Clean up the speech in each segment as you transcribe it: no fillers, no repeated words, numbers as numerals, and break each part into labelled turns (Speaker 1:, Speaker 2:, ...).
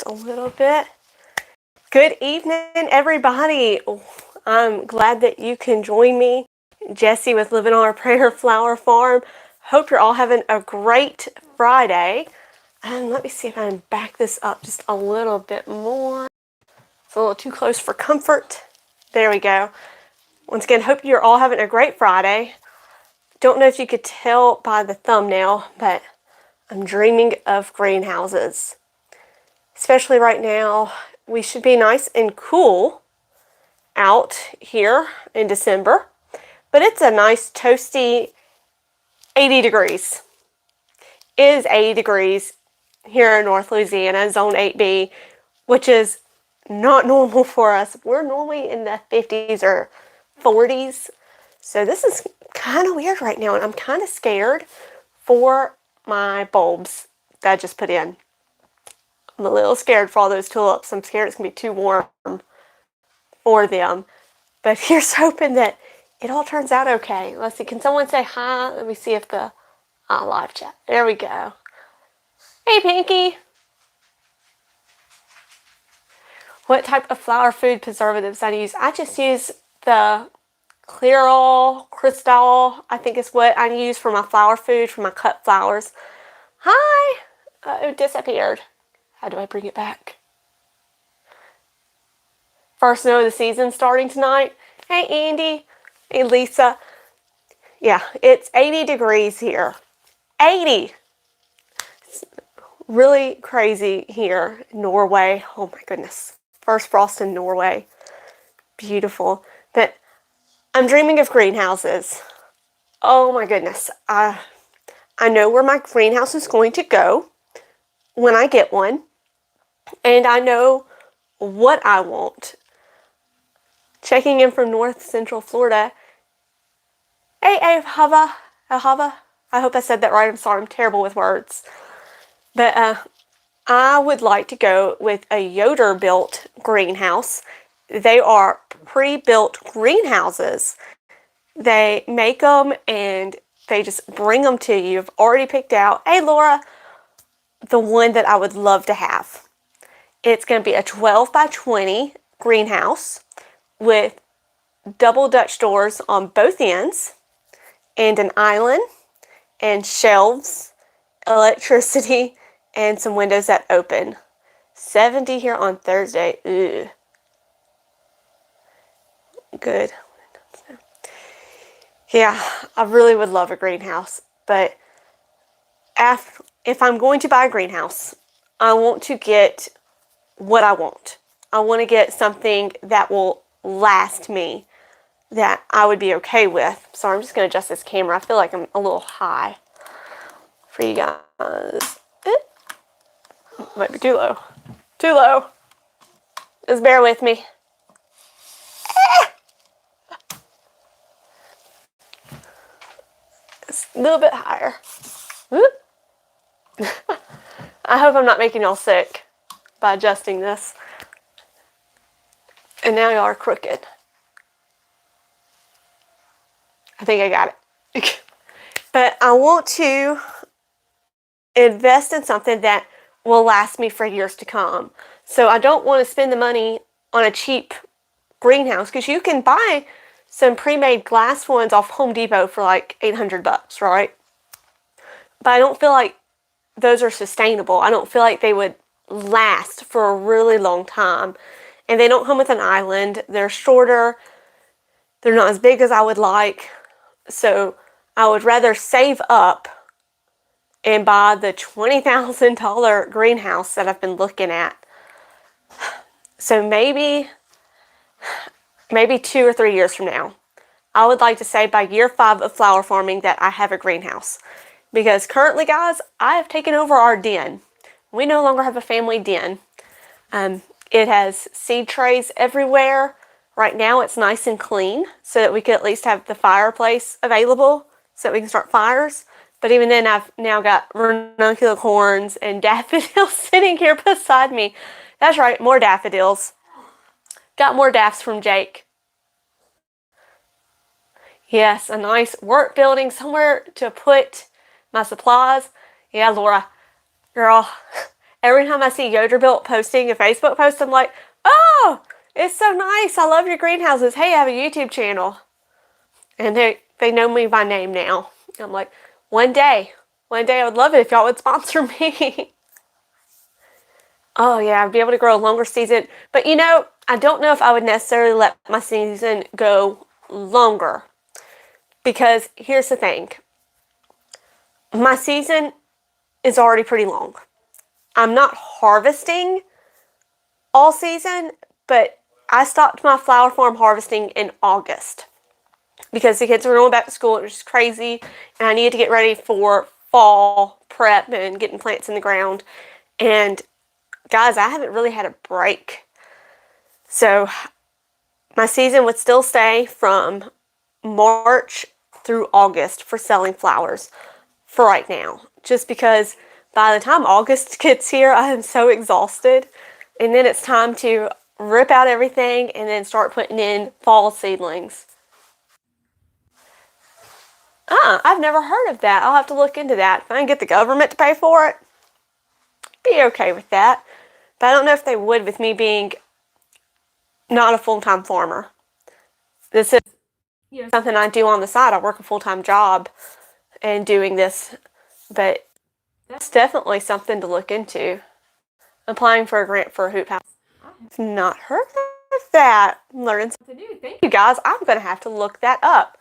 Speaker 1: a little bit. Good evening, everybody. I'm glad that you can join me, Jessie with Living on Our Prayer Flower Farm. Hope you're all having a great Friday. And let me see if I can back this up just a little bit more. It's a little too close for comfort. There we go. Once again, hope you're all having a great Friday. Don't know if you could tell by the thumbnail, but I'm dreaming of greenhouses. Especially right now, we should be nice and cool out here in December, but it's a nice toasty 80 degrees. It is 80 degrees here in North Louisiana, Zone 8B, which is not normal for us. We're normally in the 50s or 40s. So this is kind of weird right now, and I'm kind of scared for my bulbs that I just put in. I'm a little scared for all those tulips. I'm scared it's going to be too warm for them. But here's hoping that it all turns out okay. Let's see. Can someone say hi? Let me see if the live chat. There we go. Hey, Pinky. What type of flower food preservatives I use? I just use the Clearol, Crystal, I think is what I use for my flower food, for my cut flowers. Hi! It disappeared. How do I bring it back? First snow of the season starting tonight. Hey, Andy. Hey, Lisa. Yeah, it's 80 degrees here. 80! It's really crazy here in Norway. Oh my goodness. First frost in Norway. Beautiful. But I'm dreaming of greenhouses. Oh my goodness. I know where my greenhouse is going to go when I get one. And I know what I want. Checking in from North Central Florida. Hey, Ahava. I hope I said that right. I'm sorry. I'm terrible with words. But I would like to go with a Yoder-built greenhouse. They are pre-built greenhouses. They make them and they just bring them to you. I've already picked out, hey, Laura, the one that I would love to have. It's going to be a 12 by 20 greenhouse with double Dutch doors on both ends and an island and shelves, electricity, and some windows that open. 70 here on Thursday. Ugh. Good. Yeah, I really would love a greenhouse, but if I'm going to buy a greenhouse, I want to get what I want. I want to get something that will last me, that I would be okay with. So I'm just going to adjust this camera. I feel like I'm a little high for you guys. Might be too low. Too low. Just bear with me. It's a little bit higher. I hope I'm not making y'all sick by adjusting this. And now y'all are crooked. I think I got it. But I want to invest in something that will last me for years to come. So I don't want to spend the money on a cheap greenhouse, because you can buy some pre-made glass ones off Home Depot for like $800, right? But I don't feel like those are sustainable. I don't feel like they would last for a really long time. And they don't come with an island. They're shorter. They're not as big as I would like. So I would rather save up and buy the $20,000 greenhouse that I've been looking at. So maybe 2 or 3 years from now, I would like to say by year 5 of flower farming that I have a greenhouse. Because currently, guys, I have taken over our den. We no longer have a family den. It has seed trays everywhere. Right now, it's nice and clean so that we could at least have the fireplace available so that we can start fires. But even then, I've now got ranunculus and daffodils sitting here beside me. That's right, more daffodils. Got more daffs from Jake. Yes, a nice work building, somewhere to put my supplies. Yeah, Laura, girl, Every time I see Yoderbuilt posting a Facebook post, I'm like, oh, it's so nice. I love your greenhouses. Hey, I have a YouTube channel. And they know me by name now. I'm like, one day I would love it if y'all would sponsor me. Oh yeah, I'd be able to grow a longer season. But I don't know if I would necessarily let my season go longer. Because here's the thing. My season is already pretty long. I'm not harvesting all season, but I stopped my flower farm harvesting in August because the kids were going back to school. It was just crazy, and I needed to get ready for fall prep and getting plants in the ground. And guys, I haven't really had a break. So my season would still stay from March through August for selling flowers for right now, just because by the time August gets here, I am so exhausted. And then it's time to rip out everything and then start putting in fall seedlings. I've never heard of that. I'll have to look into that. If I can get the government to pay for it, be okay with that. But I don't know if they would with me being not a full-time farmer. This is something I do on the side. I work a full-time job and doing this, but that's definitely something to look into. Applying for a grant for a hoop house. I've not heard of that. Learning something new. Thank you guys. I'm going to have to look that up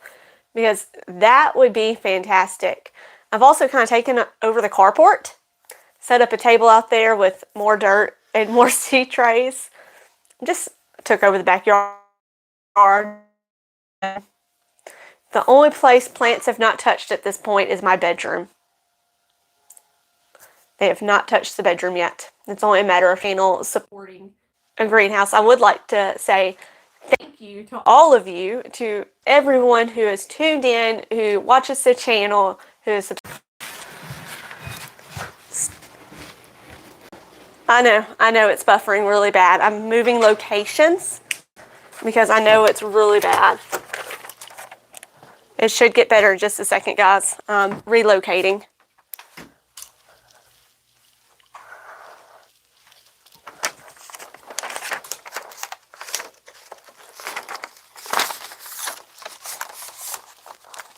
Speaker 1: because that would be fantastic. I've also kind of taken over the carport, set up a table out there with more dirt and more seed trays. Just took over the backyard. The only place plants have not touched at this point is my bedroom. They have not touched the bedroom yet. It's only a matter of panel supporting a greenhouse. I would like to say thank you to all of you, to everyone who has tuned in, who watches the channel, who is I know it's buffering really bad. I'm moving locations because I know it's really bad. It should get better in just a second, guys. Relocating.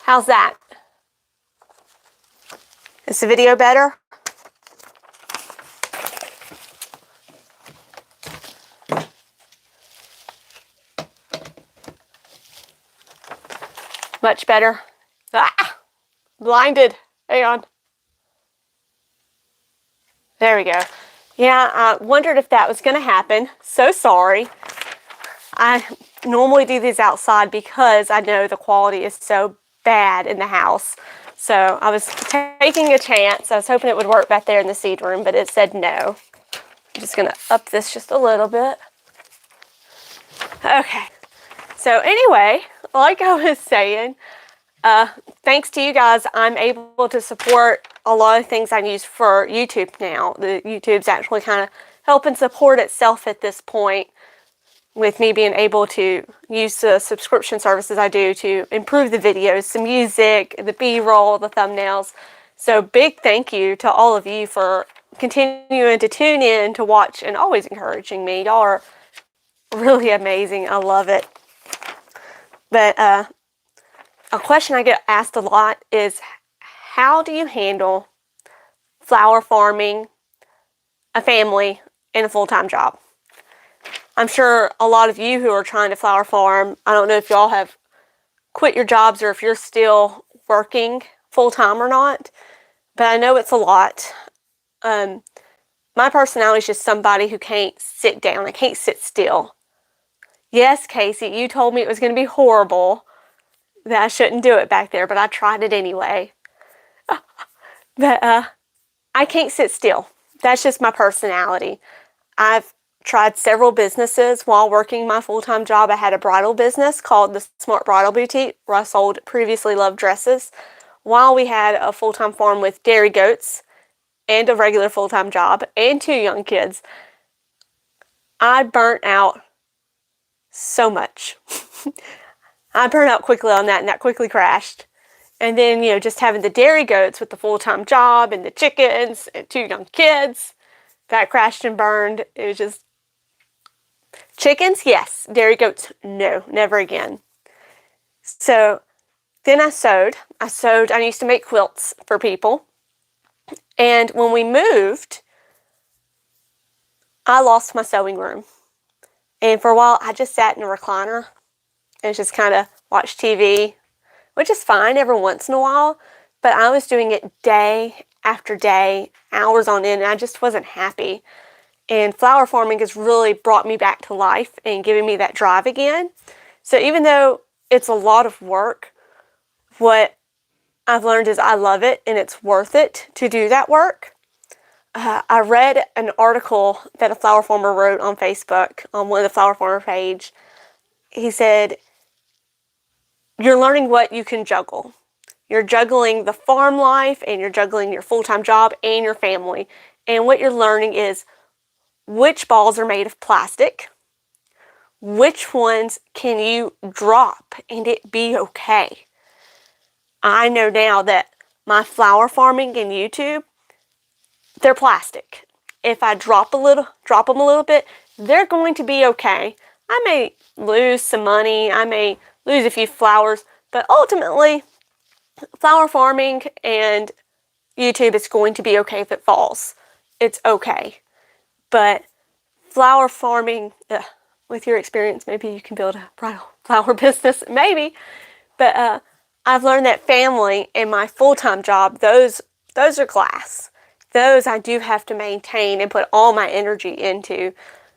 Speaker 1: How's that? Is the video better? Much better. Ah! Blinded. Hang on. There we go. Yeah, I wondered if that was going to happen. So sorry. I normally do these outside because I know the quality is so bad in the house. So I was taking a chance. I was hoping it would work back there in the seed room, but it said no. I'm just going to up this just a little bit. Okay. So anyway, like I was saying, thanks to you guys, I'm able to support a lot of things I use for YouTube now. The YouTube's actually kind of helping support itself at this point, with me being able to use the subscription services I do to improve the videos, the music, the B-roll, the thumbnails. So big thank you to all of you for continuing to tune in, to watch, and always encouraging me. Y'all are really amazing. I love it. But a question I get asked a lot is, how do you handle flower farming, a family, and a full-time job? I'm sure a lot of you who are trying to flower farm, I don't know if y'all have quit your jobs or if you're still working full-time or not, but I know it's a lot. My personality is just somebody who can't sit down. I can't sit still. Yes, Casey, you told me it was going to be horrible, that I shouldn't do it back there, but I tried it anyway. But I can't sit still. That's just my personality. I've tried several businesses while working my full-time job. I had a bridal business called the Smart Bridal Boutique, where I sold previously loved dresses, while we had a full-time farm with dairy goats and a regular full-time job and 2 young kids. I burnt out so much. I burned out quickly on that, and that quickly crashed. And then, just having the dairy goats with the full-time job and the chickens and 2 young kids, that crashed and burned. It was just chickens, yes. Dairy goats, no, never again. So then I sewed. I used to make quilts for people. And when we moved, I lost my sewing room. And for a while, I just sat in a recliner and just kind of watched TV, which is fine every once in a while. But I was doing it day after day, hours on end, and I just wasn't happy. And flower farming has really brought me back to life and given me that drive again. So even though it's a lot of work, what I've learned is I love it and it's worth it to do that work. I read an article that a flower farmer wrote on Facebook on one of the flower farmer page. He said, you're learning what you can juggle. You're juggling the farm life and you're juggling your full-time job and your family. And what you're learning is which balls are made of plastic, which ones can you drop and it be okay. I know now that my flower farming and YouTube, they're plastic. If I drop them a little bit, they're going to be okay. I may lose some money, I may lose a few flowers, but ultimately, flower farming and YouTube is going to be okay if it falls. It's okay. But flower farming, with your experience, maybe you can build a bridal flower business, maybe. But I've learned that family and my full-time job, those are glass. Those I do have to maintain and put all my energy into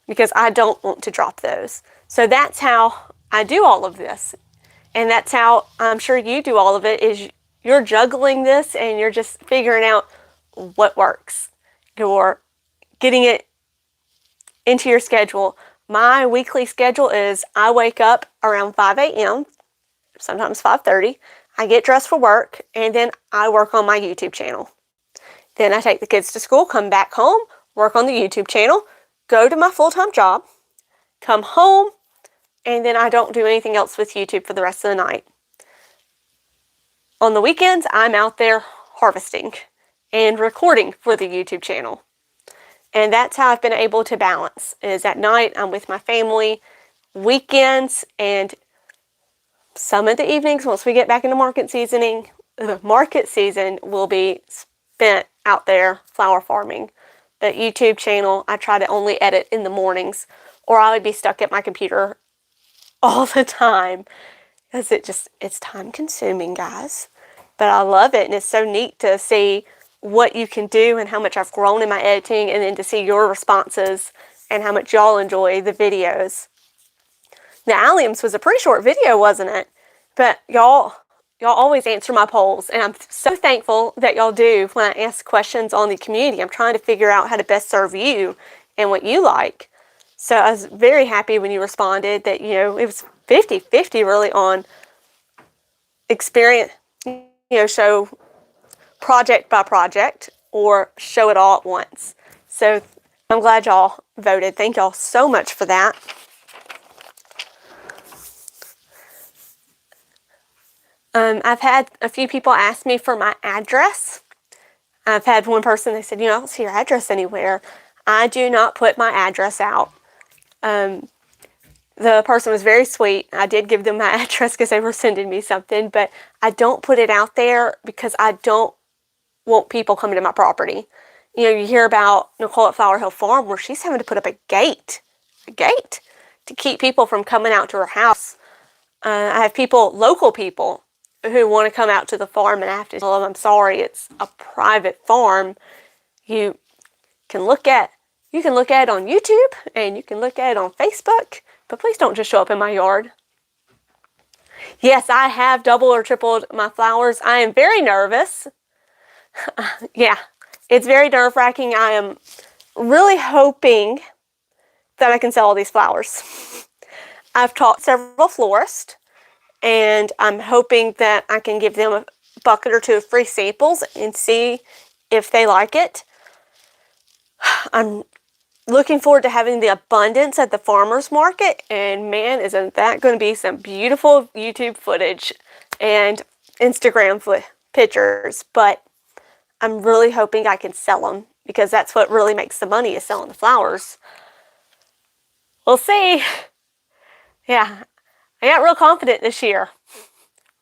Speaker 1: because I don't want to drop those. So that's how I do all of this. And that's how I'm sure you do all of it, is you're juggling this and you're just figuring out what works. You're getting it into your schedule. My weekly schedule is I wake up around 5 a.m., sometimes 5:30. I get dressed for work, and then I work on my YouTube channel. Then I take the kids to school, come back home, work on the YouTube channel, go to my full-time job, come home, and then I don't do anything else with YouTube for the rest of the night. On the weekends, I'm out there harvesting and recording for the YouTube channel. And that's how I've been able to balance, is at night I'm with my family, weekends, and some of the evenings, once we get back into market season will be spent out there flower farming. The YouTube channel, I try to only edit in the mornings, or I would be stuck at my computer all the time because it's time consuming, guys. But I love it, and it's so neat to see what you can do and how much I've grown in my editing, and then to see your responses and how much y'all enjoy the videos. The alliums was a pretty short video, wasn't it? But y'all always answer my polls, and I'm so thankful that y'all do when I ask questions on the community. I'm trying to figure out how to best serve you and what you like. So I was very happy when you responded that, it was 50-50 really on experience, show project by project or show it all at once. So I'm glad y'all voted. Thank y'all so much for that. I've had a few people ask me for my address. I've had one person, they said, I don't see your address anywhere. I do not put my address out. The person was very sweet. I did give them my address because they were sending me something, but I don't put it out there because I don't want people coming to my property. You hear about Nicole at Flower Hill Farm where she's having to put up a gate to keep people from coming out to her house. I have local people who want to come out to the farm, and I have to tell them, I'm sorry, it's a private farm. You can look at it on YouTube and you can look at it on Facebook, but please don't just show up in my yard. Yes, I have doubled or tripled my flowers. I am very nervous. Yeah, it's very nerve-wracking. I am really hoping that I can sell all these flowers. I've taught several florists, and I'm hoping that I can give them a bucket or two of free samples and see if they like it. I'm looking forward to having the abundance at the farmer's market, and man, isn't that going to be some beautiful YouTube footage and Instagram pictures. But I'm really hoping I can sell them because that's what really makes the money, is selling the flowers. We'll see. Yeah, I got real confident this year.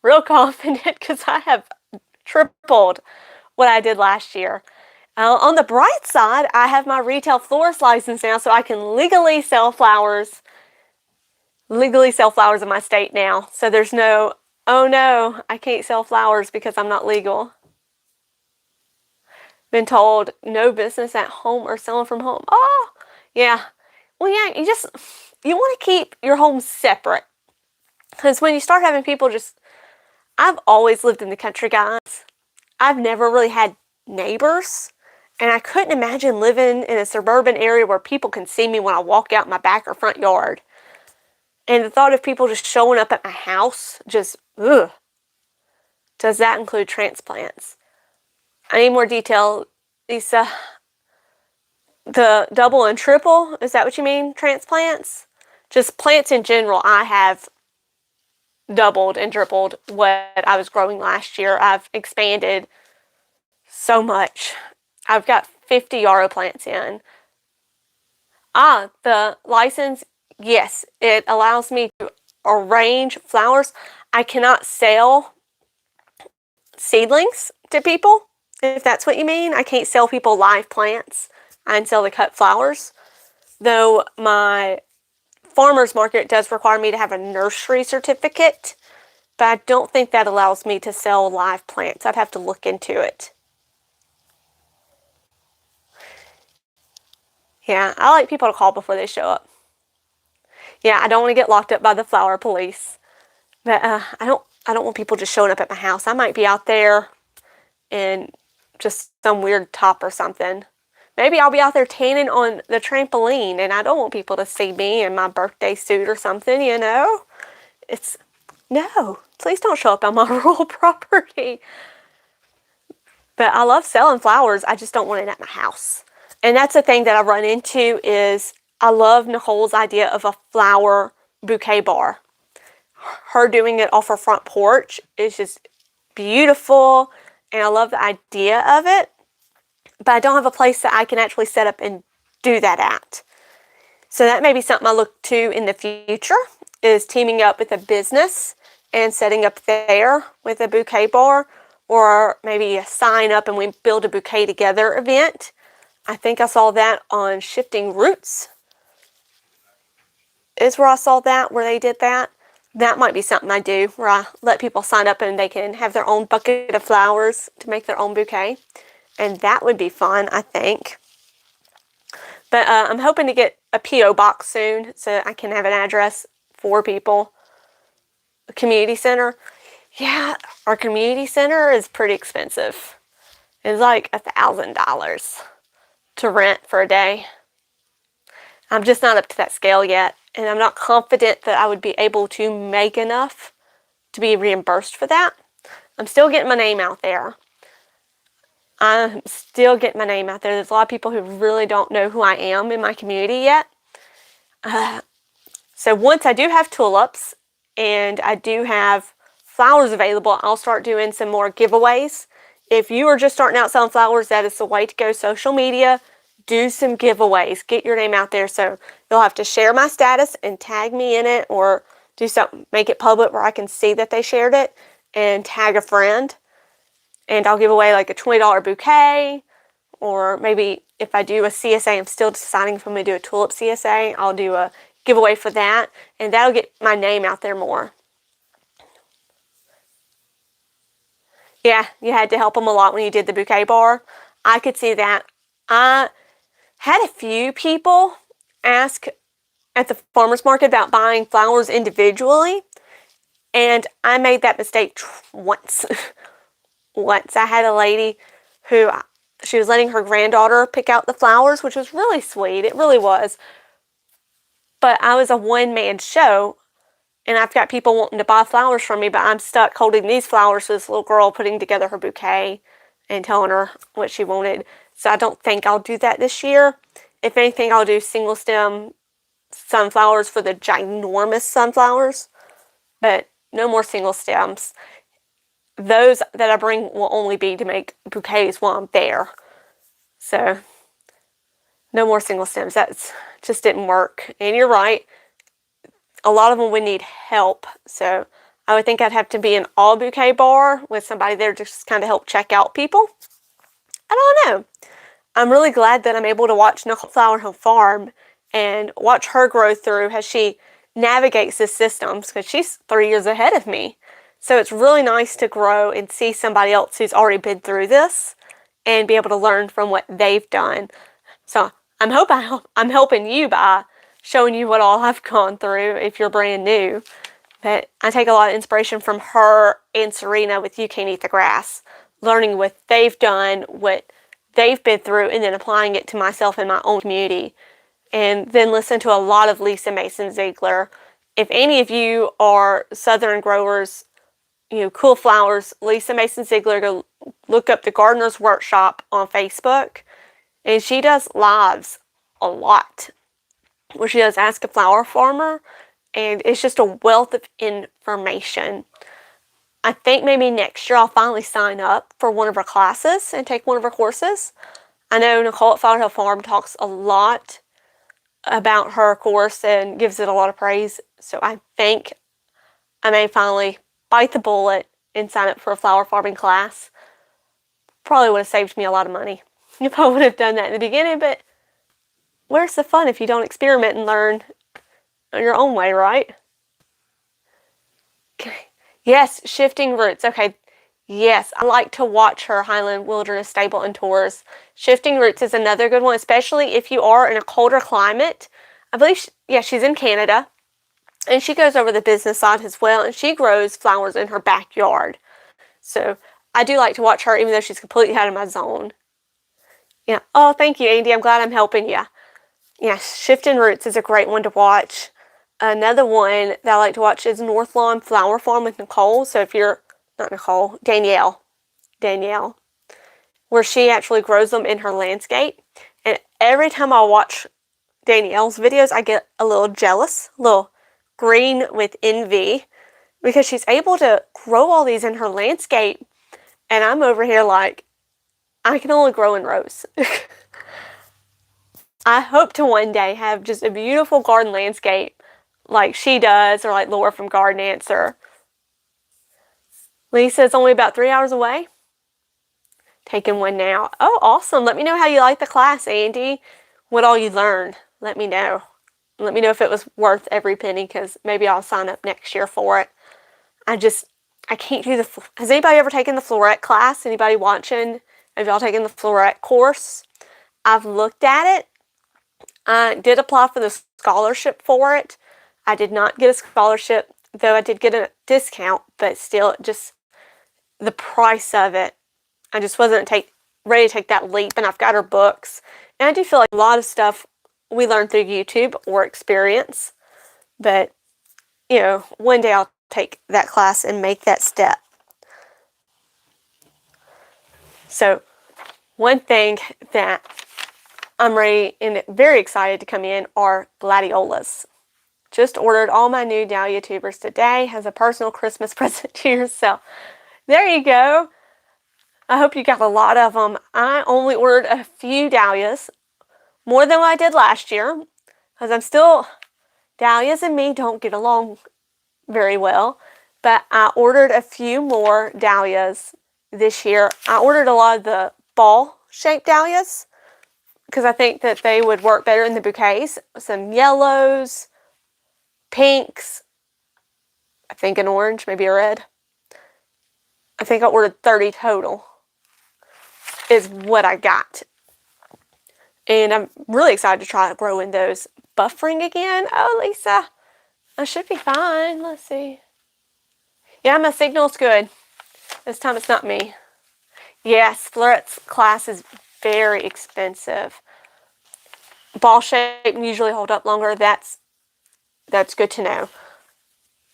Speaker 1: Real confident because I have tripled what I did last year. On the bright side, I have my retail florist license now, so I can legally sell flowers in my state now. So there's no, oh no, I can't sell flowers because I'm not legal. Been told no business at home or selling from home. Oh, yeah. Well, yeah, you want to keep your home separate. Because when you start having people I've always lived in the country, guys. I've never really had neighbors. And I couldn't imagine living in a suburban area where people can see me when I walk out my back or front yard. And the thought of people just showing up at my house, ugh. Does that include transplants? I need more detail, Lisa. The double and triple, is that what you mean? Transplants? Just plants in general, I have doubled and tripled what I was growing last year. I've expanded so much. I've got 50 yarrow plants in. The license, yes, it allows me to arrange flowers. I cannot sell seedlings to people, if that's what you mean. I can't sell people live plants. I can sell the cut flowers. Though my farmer's market does require me to have a nursery certificate, but I don't think that allows me to sell live plants. I'd have to look into it. Yeah, I like people to call before they show up. Yeah, I don't want to get locked up by the flower police. But I don't want people just showing up at my house. I might be out there in just some weird top or something. Maybe I'll be out there tanning on the trampoline, and I don't want people to see me in my birthday suit or something, you know? No, please don't show up on my rural property. But I love selling flowers. I just don't want it at my house. And that's the thing that I run into is I love Nicole's idea of a flower bouquet bar. Her doing it off her front porch is just beautiful, and I love the idea of it. But I don't have a place that I can actually set up and do that at. So that may be something I look to in the future, is teaming up with a business and setting up there with a bouquet bar, or maybe a sign up and we build a bouquet together event. I think I saw that on Shifting Roots is where I saw that, where they did that. That might be something I do, where I let people sign up and they can have their own bucket of flowers to make their own bouquet. And that would be fun, I think. But I'm hoping to get a P.O. box soon so I can have an address for people. A community center. Yeah, our community center is pretty expensive. It's like $1,000 to rent for a day. I'm just not up to that scale yet. And I'm not confident that I would be able to make enough to be reimbursed for that. I'm still getting my name out there. There's a lot of people who really don't know who I am in my community yet. So once I do have tulips and I do have flowers available, I'll start doing some more giveaways. If you are just starting out selling flowers, that is the way to go. Social media, do some giveaways. Get your name out there. So you'll have to share my status and tag me in it, or do something, make it public where I can see that they shared it, and tag a friend. And I'll give away like a $20 bouquet, or maybe if I do a CSA, I'm still deciding if I'm going to do a tulip CSA, I'll do a giveaway for that, and that'll get my name out there more. Yeah, you had to help them a lot when you did the bouquet bar. I could see that. I had a few people ask at the farmer's market about buying flowers individually, and I made that mistake once. Once I had a lady who, she was letting her granddaughter pick out the flowers, which was really sweet. It really was. But I was a one-man show, and I've got people wanting to buy flowers from me, but I'm stuck holding these flowers for this little girl putting together her bouquet and telling her what she wanted. So I don't think I'll do that this year. If anything, I'll do single stem sunflowers for the ginormous sunflowers, but no more single stems. Those that I bring will only be to make bouquets while I'm there. So No more single stems. That's just didn't work. And you're right. A lot of them would need help. So I would think I'd have to be an all bouquet bar with somebody there to just kind of help check out people. I don't know. I'm really glad that I'm able to watch Nicole Flower Hill Farm and watch her grow through as she navigates the systems, because she's 3 years ahead of me. So it's really nice to grow and see somebody else who's already been through this and be able to learn from what they've done. So I'm helping you by showing you what all I've gone through if you're brand new. But I take a lot of inspiration from her and Serena with You Can't Eat the Grass, learning what they've done, what they've been through, and then applying it to myself and my own community. And then listen to a lot of Lisa Mason Ziegler. If any of you are Southern growers, cool flowers, Lisa Mason Ziegler, go look up the Gardener's Workshop on Facebook. And she does lives a lot where she does Ask a Flower Farmer. And it's just a wealth of information. I think maybe next year I'll finally sign up for one of her classes and take one of her courses. I know Nicole at Flower Hill Farm talks a lot about her course and gives it a lot of praise. So I think I may finally bite the bullet and sign up for a flower farming class. Probably would have saved me a lot of money if I would have done that in the beginning, but where's the fun if you don't experiment and learn your own way, right? Okay. Yes, Shifting Roots. Okay. Yes, I like to watch her Highland Wilderness Stable and Tours. Shifting Roots is another good one, especially if you are in a colder climate. I believe, she's in Canada, and she goes over the business side as well, and she grows flowers in her backyard. So I do like to watch her, even though she's completely out of my zone. Yeah. Oh, thank you, Andy. I'm glad I'm helping you. Yes, Shifting Roots is a great one to watch. Another one that I like to watch is North Lawn Flower Farm with Nicole. So if you're, not Nicole, Danielle, where she actually grows them in her landscape. And every time I watch Danielle's videos, I get a little jealous, a little green with envy, because she's able to grow all these in her landscape. And I'm over here like, I can only grow in rows. I hope to one day have just a beautiful garden landscape like she does, or like Laura from Garden Answer. Lisa's only about 3 hours away. Taking one now. Oh, awesome. Let me know how you like the class, Andy. What all you learned. Let me know. Let me know if it was worth every penny, because maybe I'll sign up next year for it. I can't do has anybody ever taken the Floret class? Anybody watching? Have y'all taken the Floret course? I've looked at it. I did apply for the scholarship for it. I did not get a scholarship, though I did get a discount, but still, just the price of it, I just wasn't ready to take that leap. And I've got her books, and I do feel like a lot of stuff we learn through YouTube or experience, but one day I'll take that class and make that step. So one thing that I'm ready and very excited to come in are gladiolas. Just ordered all my new Dahlia tubers today as a personal Christmas present to yourself. There you go. I hope you got a lot of them. I only ordered a few dahlias, more than what I did last year, because dahlias and me don't get along very well, but I ordered a few more dahlias this year. I ordered a lot of the ball-shaped dahlias, because I think that they would work better in the bouquets. Some yellows, pinks, I think an orange, maybe a red. I think I ordered 30 total is what I got. And I'm really excited to try growing those. Buffering again? Oh, Lisa, I should be fine. Let's see. Yeah, my signal's good. This time it's not me. Yes, Floret's class is very expensive. Ball shape usually hold up longer. That's good to know.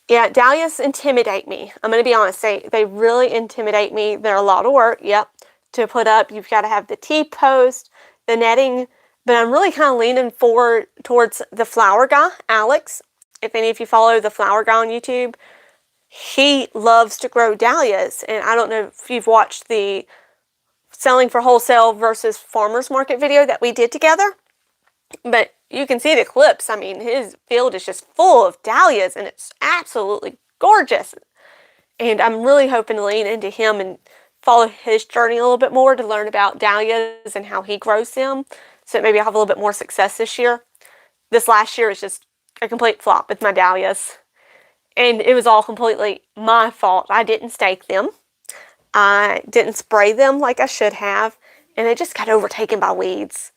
Speaker 1: Yeah, dahlias intimidate me. I'm going to be honest. They really intimidate me. They're a lot of work, yep, to put up. You've got to have the T-post, the netting. But I'm really kind of leaning forward towards the flower guy, Alex. If any of you follow the flower guy on YouTube, he loves to grow dahlias. And I don't know if you've watched the selling for wholesale versus farmers market video that we did together. But you can see the clips. I mean, his field is just full of dahlias, and it's absolutely gorgeous. And I'm really hoping to lean into him and follow his journey a little bit more to learn about dahlias and how he grows them. So maybe I'll have a little bit more success this year. This last year was just a complete flop with my dahlias. And it was all completely my fault. I didn't stake them. I didn't spray them like I should have. And they just got overtaken by weeds.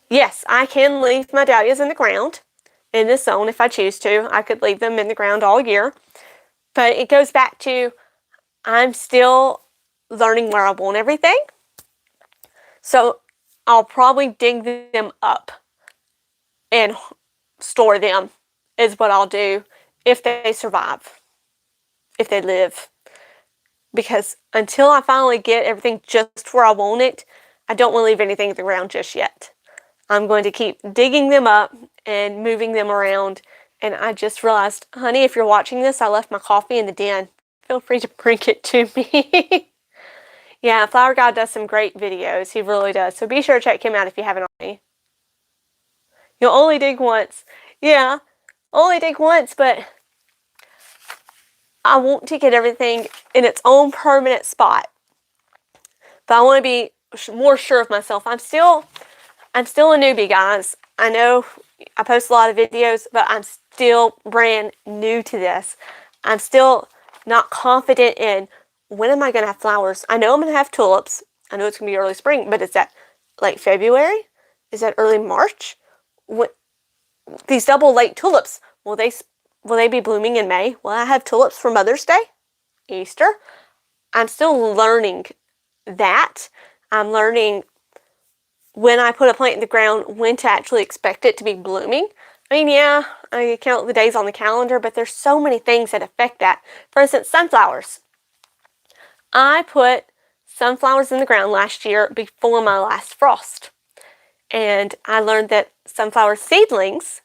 Speaker 1: Yes, I can leave my dahlias in the ground in this zone if I choose to. I could leave them in the ground all year. But it goes back to I'm still learning where I want everything. So I'll probably dig them up and store them is what I'll do if they survive, if they live. Because until I finally get everything just where I want it, I don't want to leave anything in the ground just yet. I'm going to keep digging them up and moving them around. And I just realized, honey, if you're watching this, I left my coffee in the den. Feel free to bring it to me. Yeah, Flower God does some great videos. He really does. So be sure to check him out if you haven't already. You'll only dig once. Yeah, only dig once, but I want to get everything in its own permanent spot. But I want to be more sure of myself. I'm still a newbie, guys. I know I post a lot of videos, but I'm still brand new to this. I'm still not confident in when am I going to have flowers. I know I'm going to have tulips. I know it's going to be early spring, but is that late February? Is that early March? What, these double late tulips, will they be blooming in May? Will I have tulips for Mother's Day? Easter? I'm still learning that. I'm learning when I put a plant in the ground, when to actually expect it to be blooming. I mean, yeah, I count the days on the calendar, but there's so many things that affect that. For instance, sunflowers. I put sunflowers in the ground last year before my last frost. And I learned that sunflower seedlings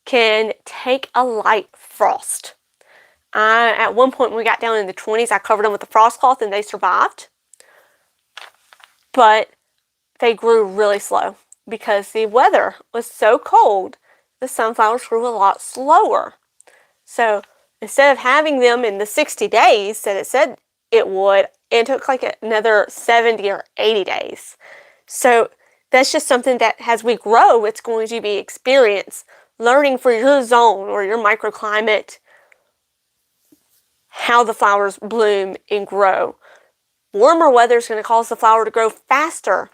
Speaker 1: can take a light frost. At one point when we got down in the 20s, I covered them with a frost cloth and they survived. But they grew really slow because the weather was so cold, the sunflowers grew a lot slower. So instead of having them in the 60 days that it said it would, it took like another 70 or 80 days. So that's just something that as we grow, it's going to be experience, learning for your zone or your microclimate, how the flowers bloom and grow. Warmer weather is going to cause the flower to grow faster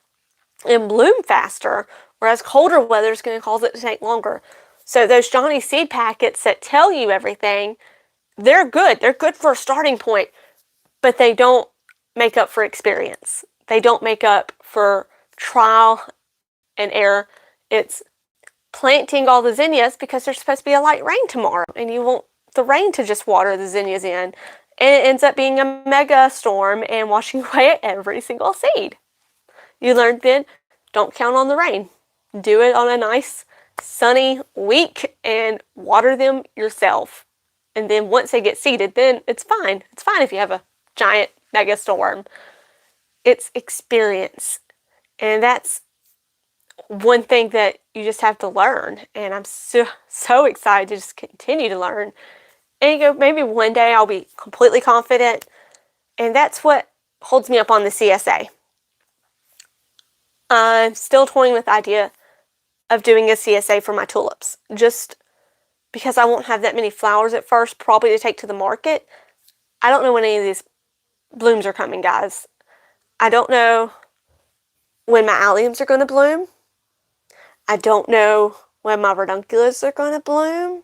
Speaker 1: and bloom faster, whereas colder weather is going to cause it to take longer. So those Johnny seed packets that tell you everything, they're good. They're good for a starting point, but they don't make up for experience. They don't make up for trial and error. It's planting all the zinnias because there's supposed to be a light rain tomorrow, and you want the rain to just water the zinnias in. And it ends up being a mega storm and washing away every single seed. You learned then, don't count on the rain. Do it on a nice sunny week and water them yourself. And then once they get seeded, then it's fine. It's fine if you have a giant mega storm. It's experience. And that's one thing that you just have to learn. And I'm so excited to just continue to learn. And you go, maybe one day I'll be completely confident. And that's what holds me up on the CSA. I'm still toying with the idea of doing a CSA for my tulips. Just because I won't have that many flowers at first, probably to take to the market. I don't know when any of these blooms are coming, guys. I don't know when my alliums are going to bloom. I don't know when my ranunculus are going to bloom.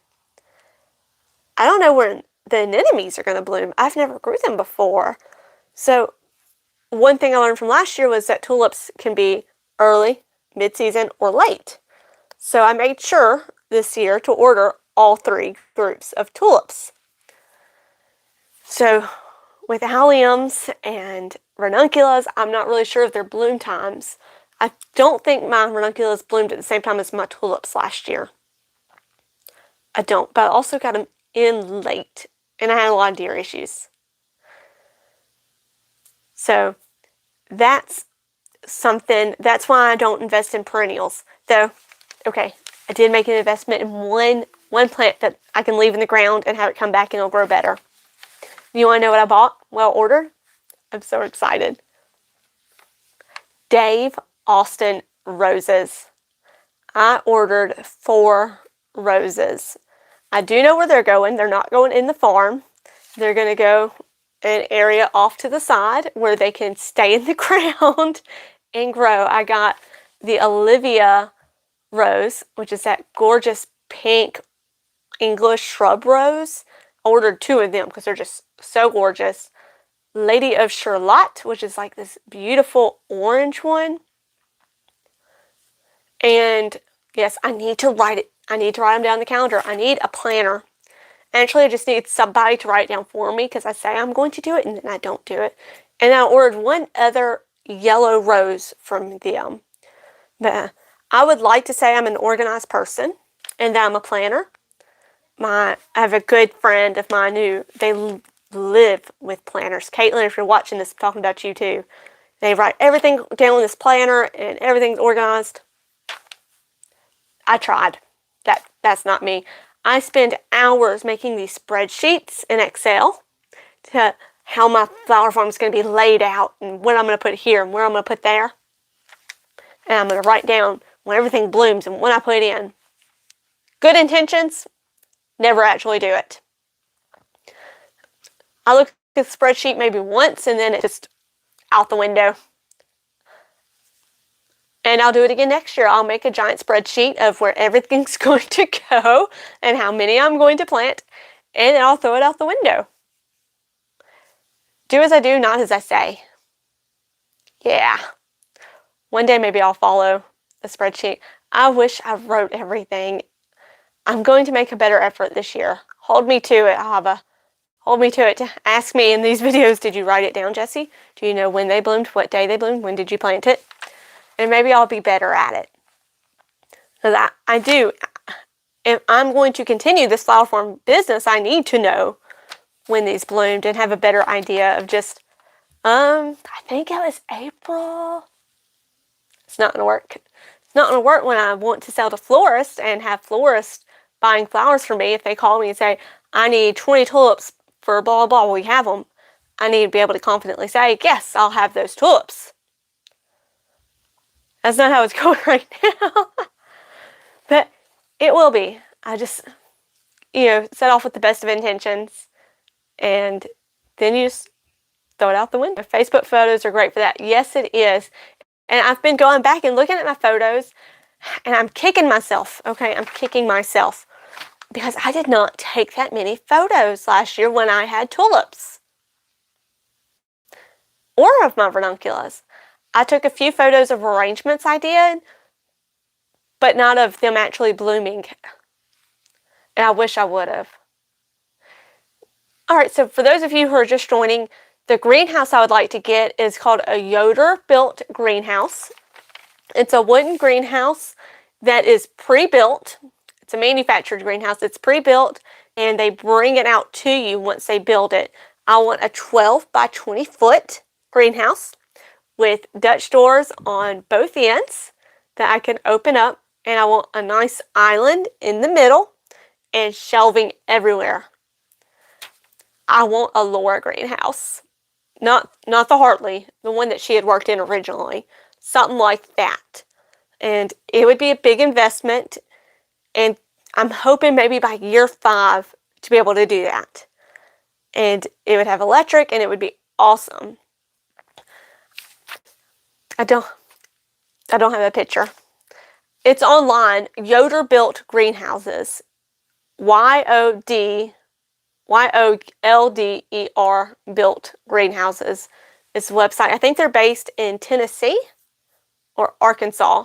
Speaker 1: I don't know when the anemones are going to bloom. I've never grew them before. So one thing I learned from last year was that tulips can be early, mid-season, or late. So I made sure this year to order all 3 groups of tulips. So with alliums and ranunculus, I'm not really sure of their bloom times. I don't think my ranunculus bloomed at the same time as my tulips last year. I don't, but I also got them in late, and I had a lot of deer issues. So that's something, that's why I don't invest in perennials. Though Okay, I did make an investment in one plant that I can leave in the ground and have it come back and it'll grow better. You want to know what I bought? Well, ordered? I'm so excited. Dave Austin roses. I ordered 4 roses. I do know where they're going. They're not going in the farm. They're going to go in an area off to the side where they can stay in the ground and grow. I got the Olivia rose, which is that gorgeous pink English shrub rose. I ordered 2 of them because they're just so gorgeous. Lady of Charlotte, which is like this beautiful orange one. And yes, I need to write it. I need to write them down on the calendar. I need a planner. Actually, I just need somebody to write it down for me because I say I'm going to do it and then I don't do it. And I ordered 1 other yellow rose from them. But I would like to say I'm an organized person and that I'm a planner. I have a good friend of mine who they live with planners. Caitlin, if you're watching this, I'm talking about you too. They write everything down in this planner and everything's organized. I tried. That's not me. I spend hours making these spreadsheets in Excel to how my flower farm is going to be laid out and what I'm going to put here and where I'm going to put there. And I'm going to write down when everything blooms and when I put it in. Good intentions, never actually do it. I look at the spreadsheet maybe once and then it's just out the window. And I'll do it again next year. I'll make a giant spreadsheet of where everything's going to go and how many I'm going to plant, and then I'll throw it out the window. Do as I do, not as I say. Yeah. One day maybe I'll follow the spreadsheet. I wish I wrote everything. I'm going to make a better effort this year. Hold me to it, Hava. Hold me to it. Ask me in these videos, did you write it down, Jessie? Do you know when they bloomed, what day they bloomed, when did you plant it? And maybe I'll be better at it. Because I do. If I'm going to continue this flower farm business, I need to know when these bloomed and have a better idea of just, I think it was April. It's not going to work. It's not going to work when I want to sell to florists and have florists buying flowers for me. If they call me and say, I need 20 tulips for blah, blah, we have them. I need to be able to confidently say, yes, I'll have those tulips. That's not how it's going right now. But it will be. I just, set off with the best of intentions. And then you just throw it out the window. Facebook photos are great for that. Yes, it is. And I've been going back and looking at my photos. And I'm kicking myself. Okay, I'm kicking myself. Because I did not take that many photos last year when I had tulips. Or of my ranunculus. I took a few photos of arrangements I did, but not of them actually blooming. And I wish I would have. All right, so for those of you who are just joining, the greenhouse I would like to get is called a Yoder-built greenhouse. It's a wooden greenhouse that is pre-built. It's a manufactured greenhouse. It's pre-built, and they bring it out to you once they build it. I want a 12 by 20 foot greenhouse with Dutch doors on both ends that I can open up, and I want a nice island in the middle and shelving everywhere. I want a Laura greenhouse, not the Hartley, the one that she had worked in originally, something like that. And it would be a big investment, and I'm hoping maybe by year 5 to be able to do that. And it would have electric, and it would be awesome. I don't have a picture. It's online. Yoder built greenhouses. YOLDER built greenhouses. It's a website. I think they're based in Tennessee or Arkansas.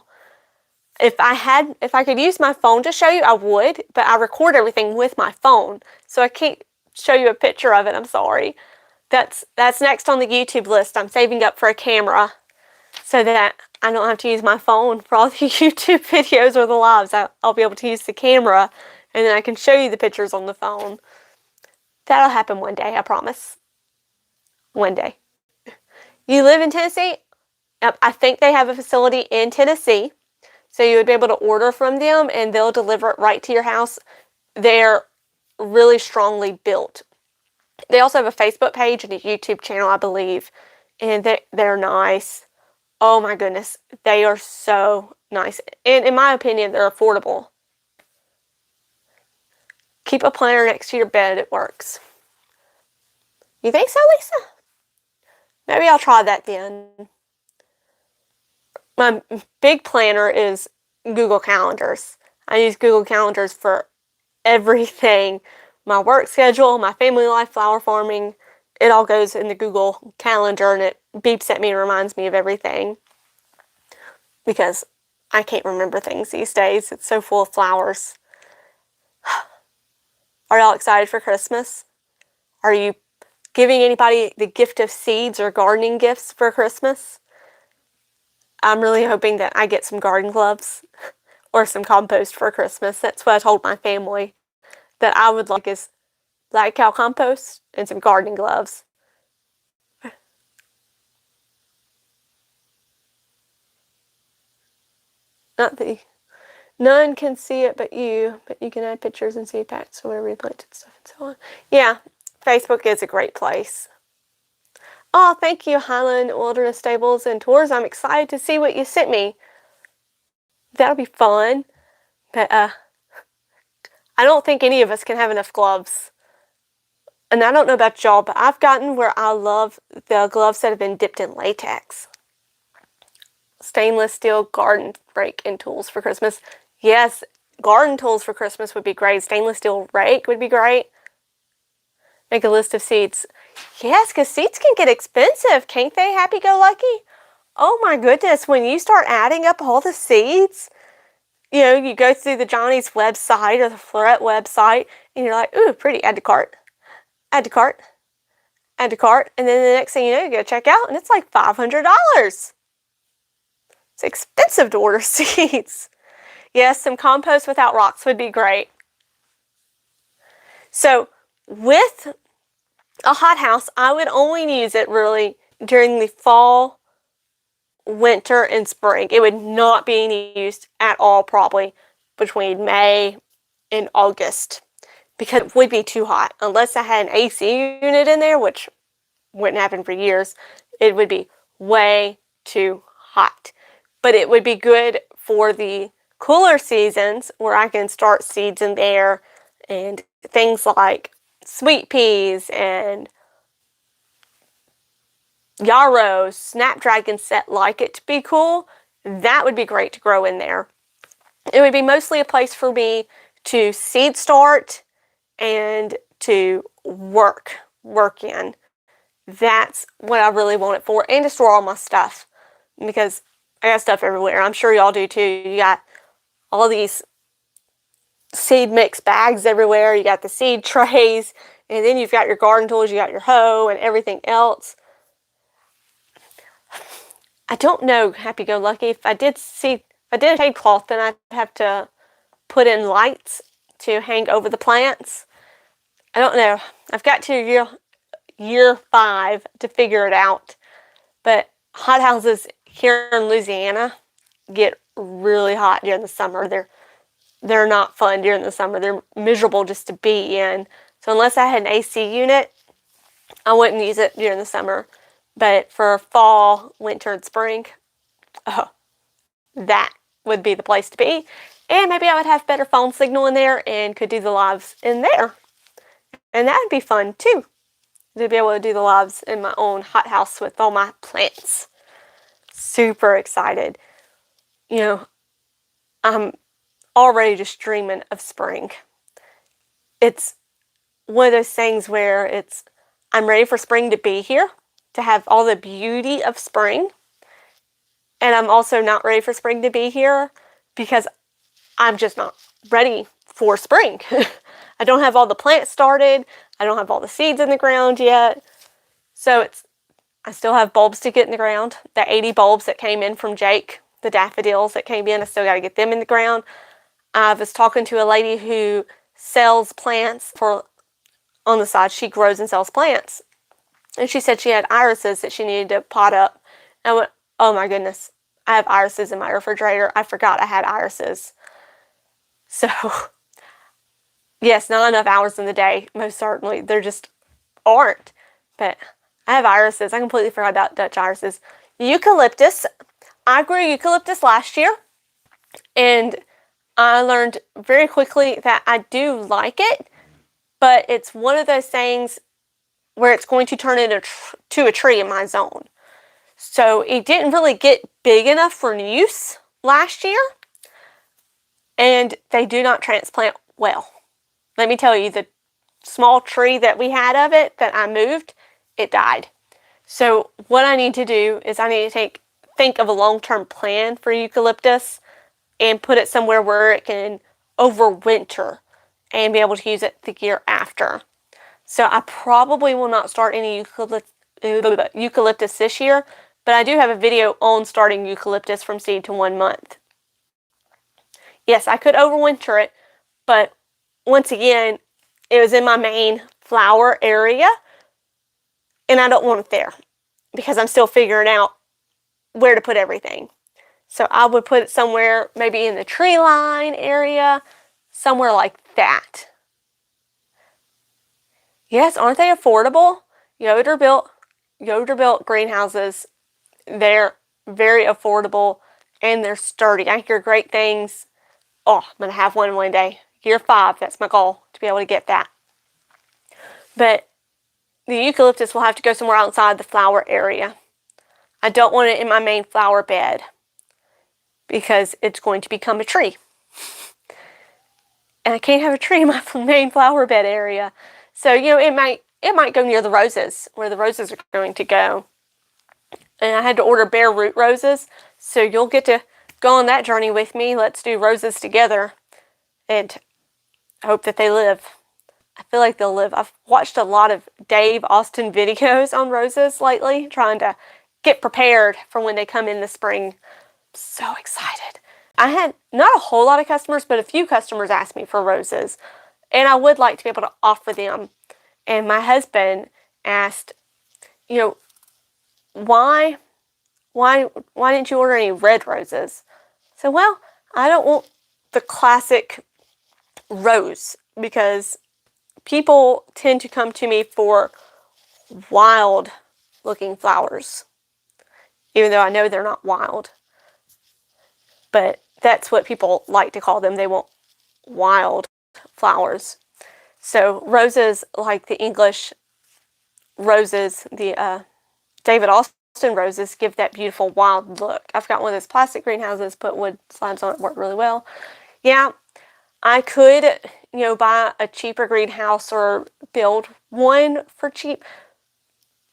Speaker 1: If I could use my phone to show you, I would, but I record everything with my phone, so I can't show you a picture of it. I'm sorry. That's next on the YouTube list. I'm saving up for a camera so that I don't have to use my phone for all the YouTube videos or the lives. I'll be able to use the camera, and then I can show you the pictures on the phone. That'll happen one day, I promise. One day. You live in Tennessee? Yep, I think they have a facility in Tennessee. So you would be able to order from them and they'll deliver it right to your house. They're really strongly built. They also have a Facebook page and a YouTube channel, I believe, and they're nice. Oh my goodness, they are so nice. And in my opinion, they're affordable. Keep a planner next to your bed, it works. You think so, Lisa? Maybe I'll try that then. My big planner is Google Calendars. I use Google Calendars for everything. My work schedule, my family life, flower farming, it all goes in the Google Calendar and it beeps at me and reminds me of everything. Because I can't remember things these days. It's so full of flowers. Are y'all excited for Christmas? Are you giving anybody the gift of seeds or gardening gifts for Christmas? I'm really hoping that I get some garden gloves or some compost for Christmas. That's what I told my family that I would like is black cow compost and some gardening gloves. Not the none can see it but you can add pictures and seed packs or whatever you planted stuff and so on. Yeah, Facebook is a great place. Oh, thank you, Highland Wilderness Stables and Tours. I'm excited to see what you sent me. That'll be fun. But I don't think any of us can have enough gloves. And I don't know about y'all, but I've gotten where I love the gloves that have been dipped in latex. Stainless steel garden rake and tools for Christmas. Yes, garden tools for Christmas would be great. Stainless steel rake would be great. Make a list of seeds. Yes, because seeds can get expensive, can't they, happy-go-lucky? Oh my goodness, when you start adding up all the seeds, you go through the Johnny's website or the Floret website, and you're like, ooh, pretty, add to cart, add to cart, add to cart, and then the next thing you know, you go check out, and it's like $500. It's expensive to order seeds. Yes, some compost without rocks would be great. So with a hothouse, I would only use it really during the fall, winter, and spring. It would not be used at all probably between May and August because it would be too hot. Unless I had an AC unit in there, which wouldn't happen for years, it would be way too hot. But it would be good for the cooler seasons where I can start seeds in there and things like sweet peas and yarrows, snapdragon set like it to be cool. That would be great to grow in there. It would be mostly a place for me to seed start and to work in. That's what I really want it for, and to store all my stuff because I got stuff everywhere. I'm sure y'all do too. You got all these seed mix bags everywhere. You got the seed trays, and then you've got your garden tools, you got your hoe and everything else. I don't know, happy-go-lucky. If I did a shade cloth, then I'd have to put in lights to hang over the plants. I don't know. I've got to year 5 to figure it out. But hothouses here in Louisiana get really hot during the summer. They're not fun during the summer. They're miserable just to be in. So unless I had an AC unit, I wouldn't use it during the summer. But for fall, winter, and spring, that would be the place to be. And maybe I would have better phone signal in there and could do the lives in there. And that would be fun too, to be able to do the lives in my own hothouse with all my plants. Super excited. I'm already just dreaming of spring. It's one of those things where I'm ready for spring to be here, to have all the beauty of spring. And I'm also not ready for spring to be here because I'm just not ready for spring. I don't have all the plants started. I don't have all the seeds in the ground yet. So I still have bulbs to get in the ground. The 80 bulbs that came in from Jake, the daffodils that came in, I still got to get them in the ground. I was talking to a lady who sells plants on the side. She grows and sells plants. And she said she had irises that she needed to pot up. And I went, oh my goodness. I have irises in my refrigerator. I forgot I had irises. So, yes, not enough hours in the day, most certainly. There just aren't. But I have irises. I completely forgot about Dutch irises. Eucalyptus. I grew eucalyptus last year, and I learned very quickly that I do like it, but it's one of those things where it's going to turn into a tree in my zone. So it didn't really get big enough for use last year, and they do not transplant well. Let me tell you, the small tree that we had of it that I moved, it died. So what I need to do is I need to think of a long-term plan for eucalyptus and put it somewhere where it can overwinter and be able to use it the year after. So I probably will not start any eucalyptus this year, but I do have a video on starting eucalyptus from seed to 1 month. Yes, I could overwinter it, but once again, it was in my main flower area, and I don't want it there because I'm still figuring out where to put everything. So I would put it somewhere, maybe in the tree line area, somewhere like that. Yes, aren't they affordable? Yoder built greenhouses, they're very affordable and they're sturdy. I hear great things. Oh, I'm going to have one day. Year 5, that's my goal, to be able to get that. But the eucalyptus will have to go somewhere outside the flower area. I don't want it in my main flower bed because it's going to become a tree. And I can't have a tree in my main flower bed area. So, it might go near the roses, where the roses are going to go. And I had to order bare root roses, so you'll get to go on that journey with me. Let's do roses together and hope that they live. I feel like they'll live. I've watched a lot of Dave Austin videos on roses lately, trying to get prepared for when they come in the spring. So excited. I had not a whole lot of customers, but a few customers asked me for roses, and I would like to be able to offer them. And my husband asked, why didn't you order any red roses? So, well, I don't want the classic rose because people tend to come to me for wild looking flowers, even though I know they're not wild. But that's what people like to call them. They want wild flowers. So roses like the English roses, the David Austin roses, give that beautiful wild look. I've got one of those plastic greenhouses, put wood slabs on it, work really well. Yeah, I could, buy a cheaper greenhouse or build one for cheap,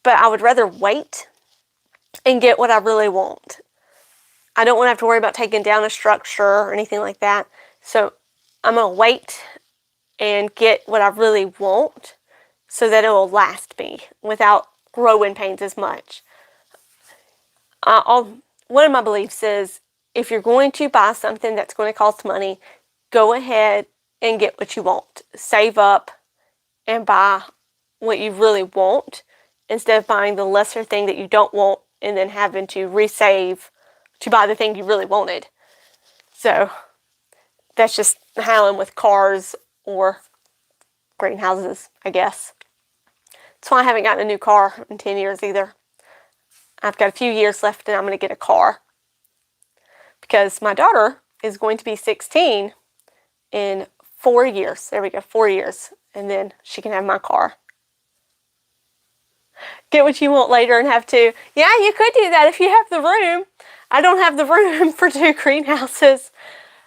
Speaker 1: but I would rather wait and get what I really want. I don't want to have to worry about taking down a structure or anything like that. So I'm going to wait and get what I really want so that it will last me without growing pains as much. One of my beliefs is if you're going to buy something that's going to cost money, go ahead and get what you want. Save up and buy what you really want instead of buying the lesser thing that you don't want and then having to resave to buy the thing you really wanted. So that's just how I'm with cars or greenhouses, I guess. That's why I haven't gotten a new car in 10 years either. I've got a few years left and I'm going to get a car because my daughter is going to be 16 in 4 years. There we go, 4 years. And then she can have my car. Get what you want later and have two. Yeah, you could do that if you have the room. I don't have the room for 2 greenhouses.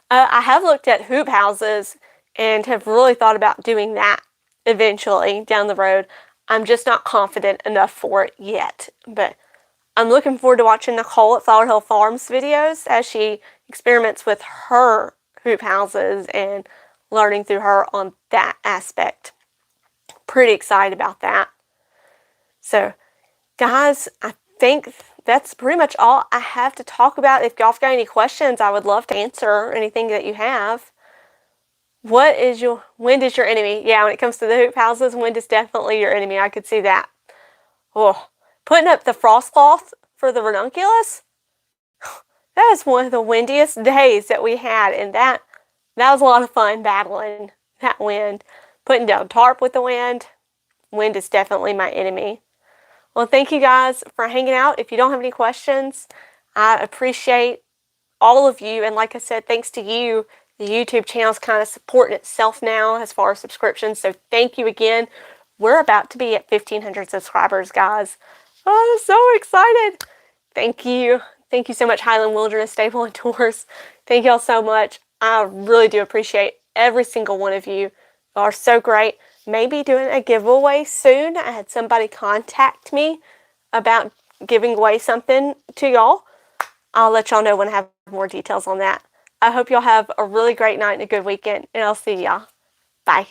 Speaker 1: I have looked at hoop houses and have really thought about doing that eventually down the road. I'm just not confident enough for it yet. But I'm looking forward to watching Nicole at Flower Hill Farms videos as she experiments with her hoop houses and learning through her on that aspect. Pretty excited about that. So, guys, I think that's pretty much all I have to talk about. If y'all got any questions, I would love to answer anything that you have. Wind is your enemy? Yeah, when it comes to the hoop houses, wind is definitely your enemy. I could see that. Oh, putting up the frost cloth for the ranunculus? That was one of the windiest days that we had, and that was a lot of fun battling that wind. Putting down tarp with the wind. Wind is definitely my enemy. Well, thank you guys for hanging out. If you don't have any questions, I appreciate all of you. And like I said, thanks to you, the YouTube channel is kind of supporting itself now as far as subscriptions. So thank you again. We're about to be at 1,500 subscribers, guys. Oh, I'm so excited. Thank you. Thank you so much, Highland Wilderness Stable and Tours. Thank y'all so much. I really do appreciate every single one of you. You are so great. Maybe doing a giveaway soon. I had somebody contact me about giving away something to y'all. I'll let y'all know when I have more details on that. I hope y'all have a really great night and a good weekend, and I'll see y'all. Bye.